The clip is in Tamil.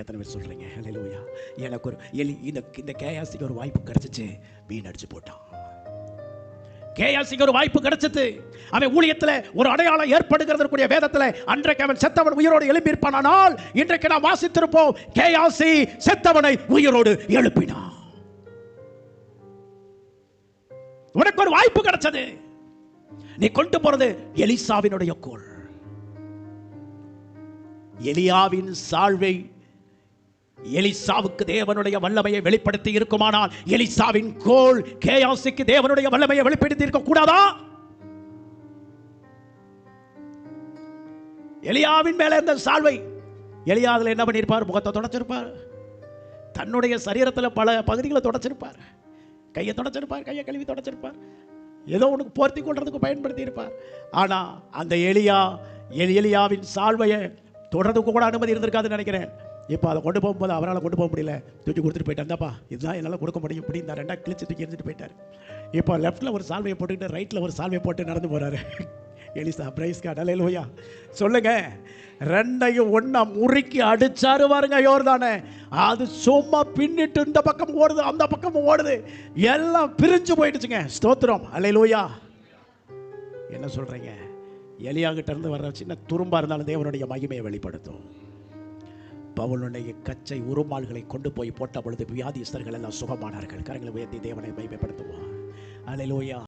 எத்தனை பேர் சொல்றீங்க ஹல்லேலூயா? எனக்கு ஒரு இந்த கேயாசிக்கு ஒரு வாய்ப்பு கிடைச்சிச்சு, வீணடிச்சு போட்டான். கேயாசிக்கு ஒரு வாய்ப்பு கிடைச்சது, அவன் ஊழியத்தில் ஒரு அடையாளம் ஏற்படுகிறதற்குரிய வேதத்தில் அன்றைக்கு அவன் செத்தவன் உயிரோடு எழுப்பி இருப்பானால் இன்றைக்கு நாம் வாசித்திருப்போம், கேயாசி செத்தவனை உயிரோடு எழுப்பினான். உனக்கு ஒரு வாய்ப்பு கிடைச்சது, நீ கொண்டு போறது எலிசாவினுடைய கோல். எலியாவின் சால்வை எலிசாவுக்கு தேவனுடைய வல்லமையை வெளிப்படுத்தி இருக்குமானால் எலிசாவின் கோல் கேயாசிக்கு தேவனுடைய வல்லமையை வெளிப்படுத்தி இருக்க கூடாதா? எலியாவின் மேல இருந்த சால்வை, எலியா அதுல என்ன பண்ணிருப்பார்? முகத்தை தொடச்சிருப்பார், தன்னுடைய சரீரத்தில் பல பகுதிகளை தொடச்சிருப்பார், கையை தொடச்சிருப்பார், கையை கழுவி தொடச்சிருப்பார், ஏதோ உனக்கு போர்த்தி கொள்றதுக்கு பயன்படுத்தி இருப்பார். ஆனா அந்த எலியாவின் சால்வையை தொடர்றதுக்கு கூட அனுமதி இருந்திருக்காதுன்னு நினைக்கிறேன். இப்போ அதை கொண்டு போகும்போது அவரால் கொண்டு போக முடியல, தூக்கி கொடுத்துட்டு போயிட்டாருப்பா, இதுதான் என்னால் கொடுக்க முடியும் இப்படி இந்த ரெண்டாக கிழிச்சு தூக்கி எரிஞ்சிட்டு போயிட்டார். இப்போ லெஃப்ட்டில் ஒரு சால்வையை போட்டுக்கிட்டு ரைட்டில் ஒரு சால்வையை போட்டு நடந்து போகிறாரு எலிசா. பிரைஸ் காட், ஹல்லேலூயா சொல்லுங்க. ரெண்டையும் ஒன்றா முறுக்கி அடிச்சாரு பாருங்க யோர்தானே. அது சும்மா பின்னிட்டு இந்த பக்கம் ஓடுது, அந்த பக்கம் ஓடுது, எல்லாம் பிரிஞ்சு போயிடுச்சுங்க. ஸ்தோத்திரம், ஹல்லேலூயா. என்ன சொல்றீங்க? எலியா கிட்ட இருந்து வர்ற சின்ன துரும்பா இருந்தாலும் தேவனுடைய மகிமையை வெளிப்படுத்தும். பவுலுடைய கச்சை உருமால்களை கொண்டு போய் போட்ட பொழுது வியாதிஸ்தர்கள் எல்லாம் சுகமானார்கள். கரங்களை உயர்த்தி தேவனை மகிமைப்படுத்துவார். ஹல்லேலூயா.